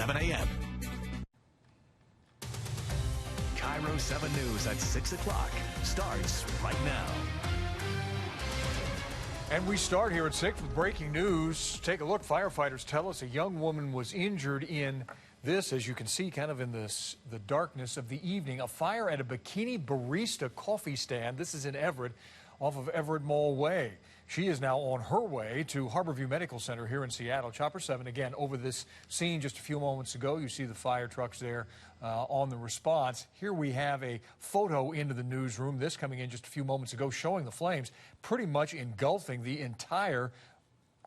7 a.m. Kiro 7 News at 6 o'clock starts right now. And we start here at 6 with breaking news. Take a look. Firefighters tell us a young woman was injured in this, as you can see, kind of in the darkness of the evening, a fire at a Bikini Barista coffee stand. This is in Everett, off of Everett Mall Way. She is now on her way to Harborview Medical Center here in Seattle. Chopper 7, again, over this scene just a few moments ago. You see the fire trucks there on the response. Here we have a photo into the newsroom, this coming in just a few moments ago, showing the flames pretty much engulfing the entire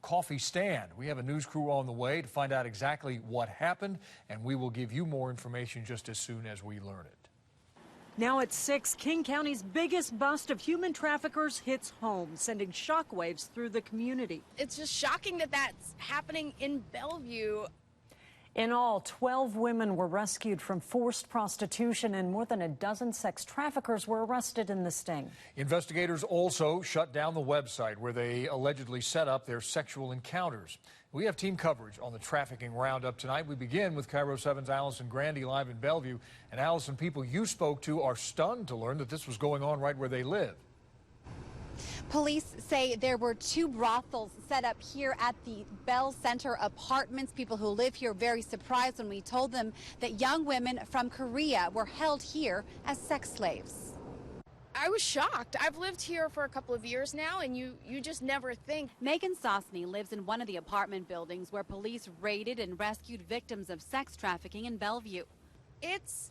coffee stand. We have a news crew on the way to find out exactly what happened, and we will give you more information just as soon as we learn it. Now at 6, King County's biggest bust of human traffickers hits home, sending shockwaves through the community. It's just shocking that that's happening in Bellevue. In all, 12 women were rescued from forced prostitution, and more than a dozen sex traffickers were arrested in the sting. Investigators also shut down the website where they allegedly set up their sexual encounters. We have team coverage on the trafficking roundup tonight. We begin with Kiro 7's Allison Grandy live in Bellevue. And Allison, people you spoke to are stunned to learn that this was going on right where they live. Police say there were 2 brothels set up here at the Bell Center Apartments. People who live here very surprised when we told them that young women from Korea were held here as sex slaves. I was shocked. I've lived here for a couple of years now, and you just never think. Megan Sosney lives in one of the apartment buildings where police raided and rescued victims of sex trafficking in Bellevue. It's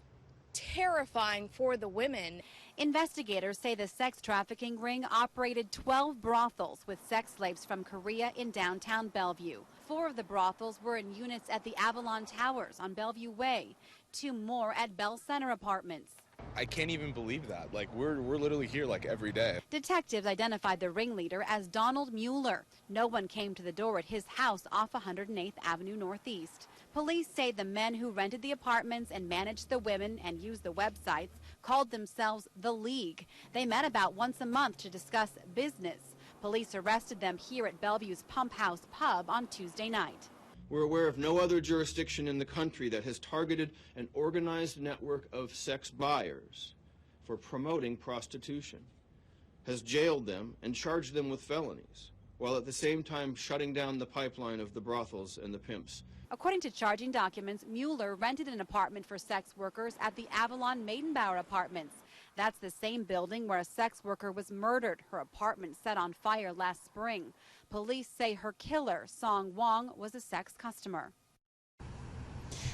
terrifying for the women. Investigators say the sex trafficking ring operated 12 brothels with sex slaves from Korea in downtown Bellevue. 4 of the brothels were in units at the Avalon Towers on Bellevue Way, 2 more at Bell Center Apartments. I can't even believe that. Like, we're literally here like every day. Detectives identified the ringleader as Donald Mueller. No one came to the door at his house off 108th Avenue Northeast. Police say the men who rented the apartments and managed the women and used the websites called themselves The League. They met about once a month to discuss business. Police arrested them here at Bellevue's Pump House Pub on Tuesday night. We're aware of no other jurisdiction in the country that has targeted an organized network of sex buyers for promoting prostitution, has jailed them and charged them with felonies, while at the same time shutting down the pipeline of the brothels and the pimps. According to charging documents, Mueller rented an apartment for sex workers at the Avalon Maidenbower Apartments. That's the same building where a sex worker was murdered, her apartment set on fire last spring. Police say her killer, Song Wong, was a sex customer.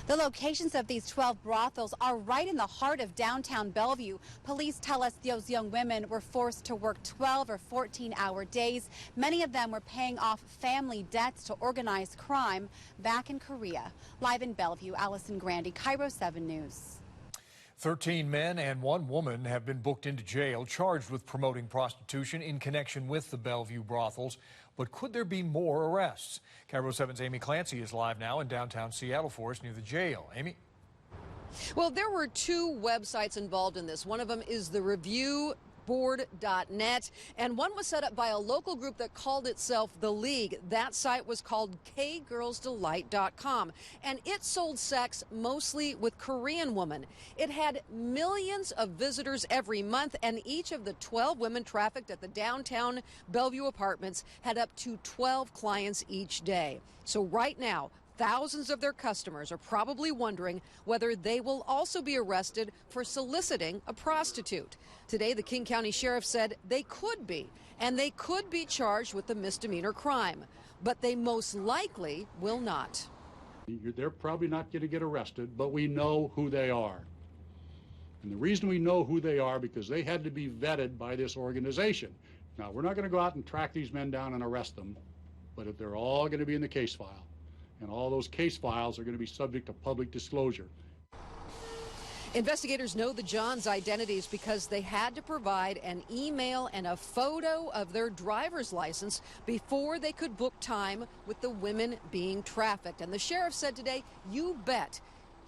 The locations of these 12 brothels are right in the heart of downtown Bellevue. Police tell us those young women were forced to work 12 or 14-hour days. Many of them were paying off family debts to organized crime back in Korea. Live in Bellevue, Allison Grandy, Kiro 7 News. 13 men and 1 woman have been booked into jail, charged with promoting prostitution in connection with the Bellevue brothels. But could there be more arrests? Kiro 7's Amy Clancy is live now in downtown Seattle for us near the jail. Amy? Well, there were 2 websites involved in this. One of them is the reviewboard.net, and one was set up by a local group that called itself The League. That site was called kgirlsdelight.com, and it sold sex mostly with Korean women. It had millions of visitors every month, and each of the 12 women trafficked at the downtown Bellevue apartments had up to 12 clients each day. So right now, thousands of their customers are probably wondering whether they will also be arrested for soliciting a prostitute. Today, the King County Sheriff said they could be, and they could be charged with a misdemeanor crime, but they most likely will not. They're probably not going to get arrested, but we know who they are. And the reason we know who they are because they had to be vetted by this organization. Now, we're not going to go out and track these men down and arrest them, but if they're all going to be in the case file. And all those case files are going to be subject to public disclosure. Investigators know the Johns' identities because they had to provide an email and a photo of their driver's license before they could book time with the women being trafficked. And the sheriff said today, you bet,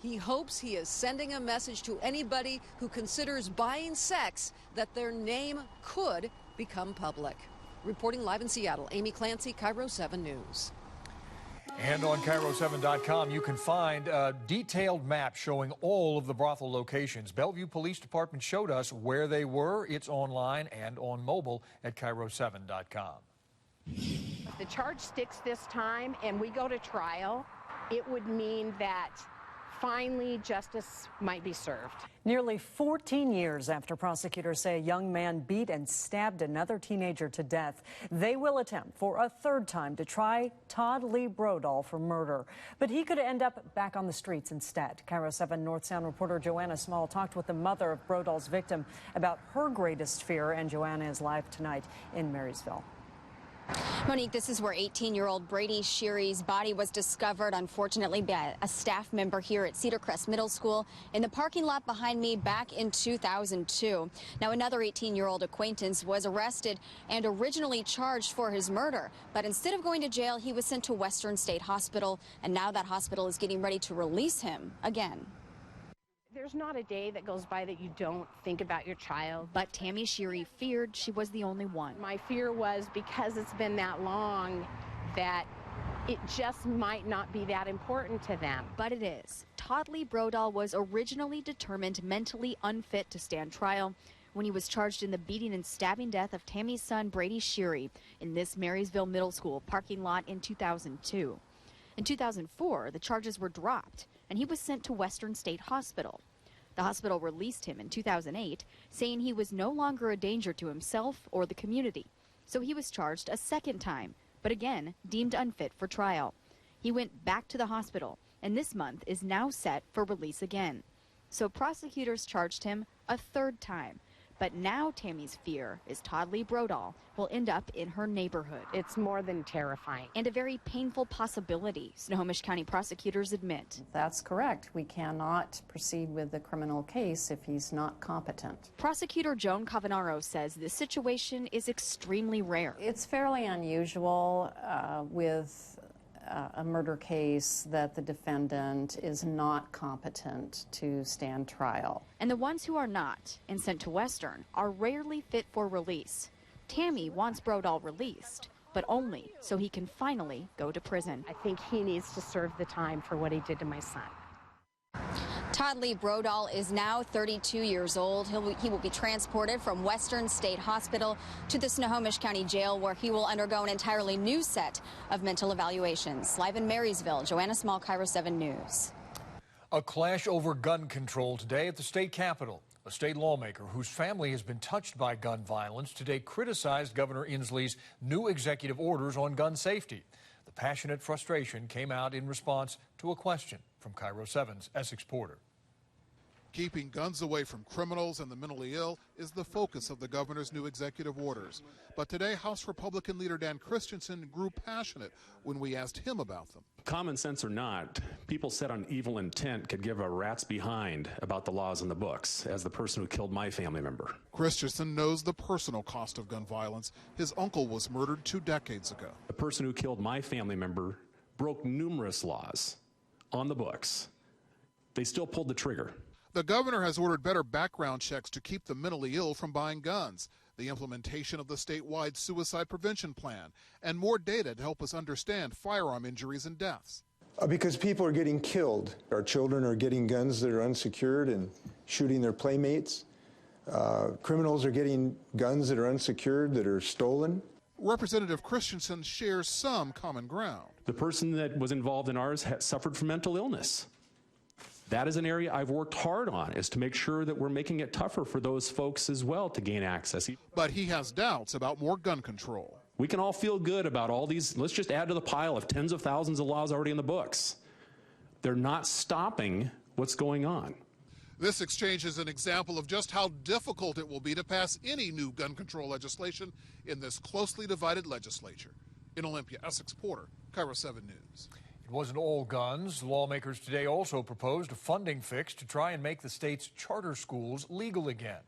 he hopes he is sending a message to anybody who considers buying sex that their name could become public. Reporting live in Seattle, Amy Clancy, Kiro 7 News. And on Kiro7.com, you can find a detailed map showing all of the brothel locations. Bellevue Police Department showed us where they were. It's online and on mobile at Kiro7.com. If the charge sticks this time and we go to trial, it would mean that finally justice might be served. Nearly 14 years after prosecutors say a young man beat and stabbed another teenager to death, they will attempt for a third time to try Todd Lee Brodall for murder. But he could end up back on the streets instead. Kiro 7 North Sound reporter Joanna Small talked with the mother of Brodall's victim about her greatest fear, and Joanna is live tonight in Marysville. Monique, this is where 18-year-old Brady Sheary's body was discovered, unfortunately, by a staff member here at Cedar Crest Middle School in the parking lot behind me back in 2002. Now, another 18-year-old acquaintance was arrested and originally charged for his murder. But instead of going to jail, he was sent to Western State Hospital, and now that hospital is getting ready to release him again. There's not a day that goes by that you don't think about your child. But Tammy Sheary feared she was the only one. My fear was because it's been that long that it just might not be that important to them. But it is. Todd Lee Brodall was originally determined mentally unfit to stand trial when he was charged in the beating and stabbing death of Tammy's son Brady Sheary in this Marysville Middle School parking lot in 2002. In 2004, the charges were dropped, and he was sent to Western State Hospital. The hospital released him in 2008, saying he was no longer a danger to himself or the community. So he was charged a second time, but again deemed unfit for trial. He went back to the hospital, and this month is now set for release again. So prosecutors charged him a third time. But now Tammy's fear is Todd Lee Brodall will end up in her neighborhood. It's more than terrifying. And a very painful possibility, Snohomish County prosecutors admit. That's correct. We cannot proceed with the criminal case if he's not competent. Prosecutor Joan Cavanaro says this situation is extremely rare. It's fairly unusual with a murder case that the defendant is not competent to stand trial. And the ones who are not and sent to Western are rarely fit for release. Tammy wants Brodall released, but only so he can finally go to prison. I think he needs to serve the time for what he did to my son. Todd Lee Brodall is now 32 years old. He will be transported from Western State Hospital to the Snohomish County Jail, where he will undergo an entirely new set of mental evaluations. Live in Marysville, Joanna Small, Kiro 7 News. A clash over gun control today at the state capitol. A state lawmaker whose family has been touched by gun violence today criticized Governor Inslee's new executive orders on gun safety. The passionate frustration came out in response to a question from Kiro 7's Essex Porter. Keeping guns away from criminals and the mentally ill is the focus of the governor's new executive orders. But today, House Republican leader Dan Christensen grew passionate when we asked him about them. Common sense or not, people set on evil intent could give a rat's behind about the laws in the books, as the person who killed my family member. Christensen knows the personal cost of gun violence. His uncle was murdered 2 decades ago. The person who killed my family member broke numerous laws on the books. They still pulled the trigger. The governor has ordered better background checks to keep the mentally ill from buying guns, the implementation of the statewide suicide prevention plan, and more data to help us understand firearm injuries and deaths. Because people are getting killed. Our children are getting guns that are unsecured and shooting their playmates. Criminals are getting guns that are unsecured, that are stolen. Representative Christensen shares some common ground. The person that was involved in ours suffered from mental illness. That is an area I've worked hard on, is to make sure that we're making it tougher for those folks as well to gain access. But he has doubts about more gun control. We can all feel good about all these. Let's just add to the pile of tens of thousands of laws already in the books. They're not stopping what's going on. This exchange is an example of just how difficult it will be to pass any new gun control legislation in this closely divided legislature. In Olympia, Essex Porter, Kiro 7 News. It wasn't all guns. Lawmakers today also proposed a funding fix to try and make the state's charter schools legal again.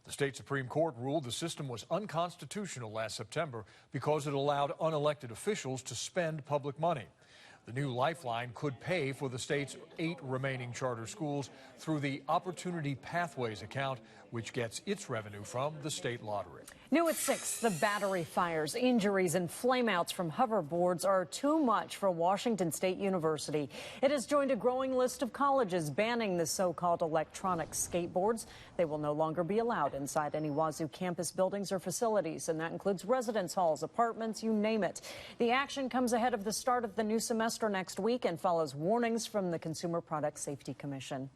The state Supreme Court ruled the system was unconstitutional last September because it allowed unelected officials to spend public money. The new lifeline could pay for the state's 8 remaining charter schools through the Opportunity Pathways account, which gets its revenue from the state lottery. New at 6, the battery fires, injuries, and flameouts from hoverboards are too much for Washington State University. It has joined a growing list of colleges banning the so-called electronic skateboards. They will no longer be allowed inside any Wazoo campus buildings or facilities, and that includes residence halls, apartments, you name it. The action comes ahead of the start of the new semester next week and follows warnings from the Consumer Product Safety Commission.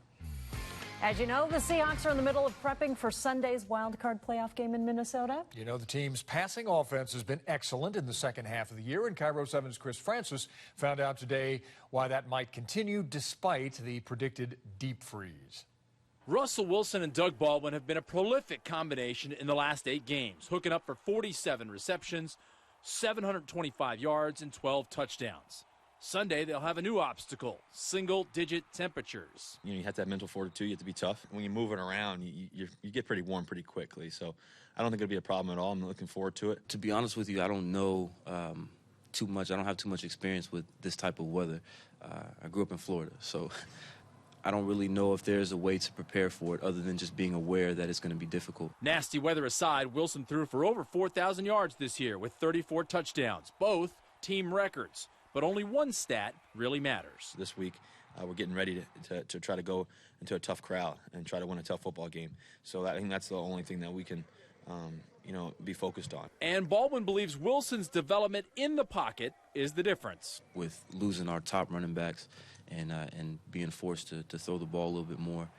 As you know, the Seahawks are in the middle of prepping for Sunday's wild-card playoff game in Minnesota. You know, the team's passing offense has been excellent in the second half of the year, and Kiro 7's Chris Francis found out today why that might continue despite the predicted deep freeze. Russell Wilson and Doug Baldwin have been a prolific combination in the last 8 games, hooking up for 47 receptions, 725 yards, and 12 touchdowns. Sunday, they'll have a new obstacle, single-digit temperatures. You know, you have to have mental fortitude. You have to be tough. When you're moving around, you get pretty warm pretty quickly. So I don't think it'll be a problem at all. I'm looking forward to it. To be honest with you, I don't know too much. I don't have too much experience with this type of weather. I grew up in Florida, so I don't really know if there's a way to prepare for it other than just being aware that it's going to be difficult. Nasty weather aside, Wilson threw for over 4,000 yards this year with 34 touchdowns, both team records. But only one stat really matters. This week, we're getting ready to try to go into a tough crowd and try to win a tough football game. So I think that's the only thing that we can, be focused on. And Baldwin believes Wilson's development in the pocket is the difference. With losing our top running backs and being forced to throw the ball a little bit more,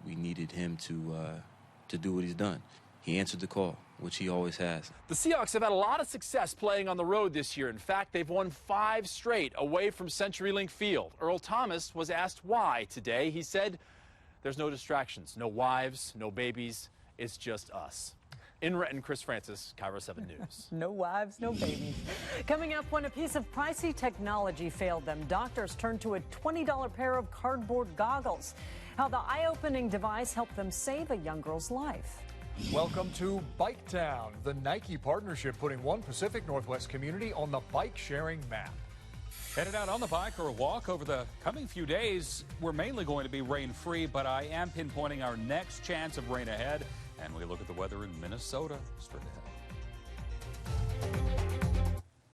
we needed him to do what he's done. He answered the call, which he always has. The Seahawks have had a lot of success playing on the road this year. In fact, they've won 5 straight away from CenturyLink Field. Earl Thomas was asked why today. He said, there's no distractions, no wives, no babies. It's just us. In Renton, Chris Francis, Kiro 7 News. No wives, no babies. Coming up, when a piece of pricey technology failed them, doctors turned to a $20 pair of cardboard goggles. How the eye-opening device helped them save a young girl's life. Welcome to Bike Town, the Nike partnership putting one Pacific Northwest community on the bike-sharing map. Headed out on the bike or a walk over the coming few days, we're mainly going to be rain-free, but I am pinpointing our next chance of rain ahead. And we look at the weather in Minnesota straight ahead.